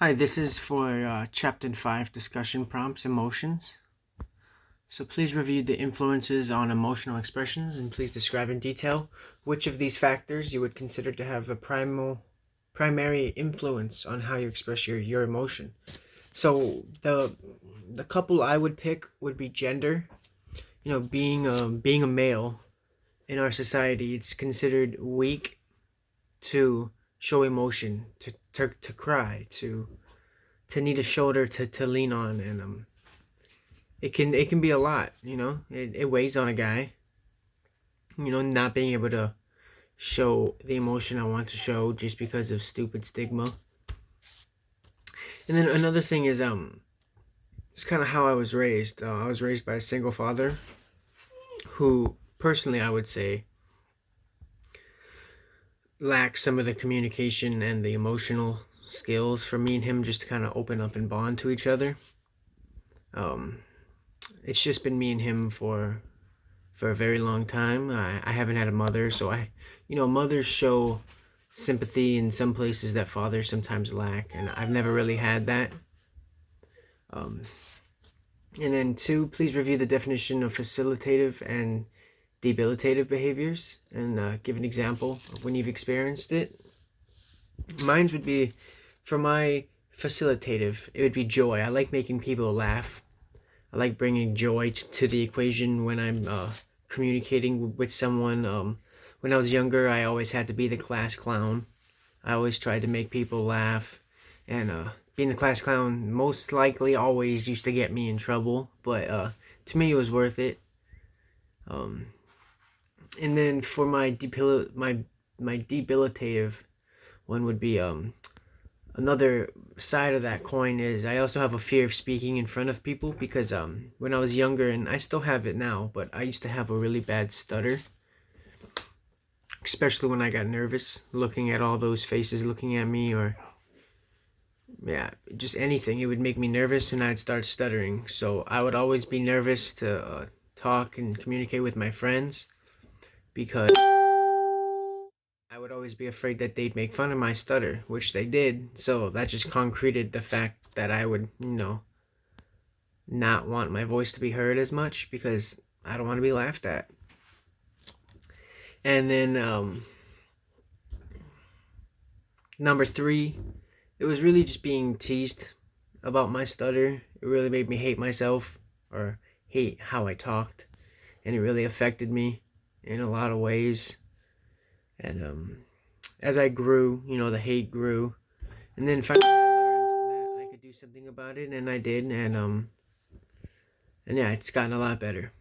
Hi, this is for Chapter 5 Discussion Prompts Emotions. So please review the influences on emotional expressions and please describe in detail which of these factors you would consider to have a primary influence on how you express your emotion. So the couple I would pick would be gender. Being a male in our society, it's considered weak to show emotion, to cry, to need a shoulder to lean on, and it can be a lot. It weighs on a guy, not being able to show the emotion I want to show just because of stupid stigma. And then another thing is it's kind of how I was raised. I was raised by a single father who personally I would say lacks some of the communication and the emotional skills for me and him just to kind of open up and bond to each other. um it's just been me and him for a very long time. I haven't had a mother, so mothers show sympathy in some places that fathers sometimes lack, and I've never really had that. Um, and then two, please review the definition of facilitative and debilitative behaviors and give an example of when you've experienced it. Mine would be, for my facilitative, it would be joy. I like making people laugh. I like bringing joy to the equation when I'm communicating with someone. When I was younger, I always had to be the class clown. I always tried to make people laugh, and being the class clown most likely always used to get me in trouble. But to me, it was worth it. Um, and then for my debilitative one would be another side of that coin is I also have a fear of speaking in front of people because when I was younger, and I still have it now, but I used to have a really bad stutter, especially when I got nervous looking at all those faces looking at me, or yeah, just anything. It would make me nervous and I'd start stuttering. So I would always be nervous to talk and communicate with my friends because I would always be afraid that they'd make fun of my stutter, which they did. So that just concreted the fact that I would, not want my voice to be heard as much because I don't want to be laughed at. And then number three, it was really just being teased about my stutter. It really made me hate myself or hate how I talked, and it really affected me in a lot of ways. And as I grew, the hate grew, and then finally I learned that I could do something about it, and I did. And yeah, it's gotten a lot better.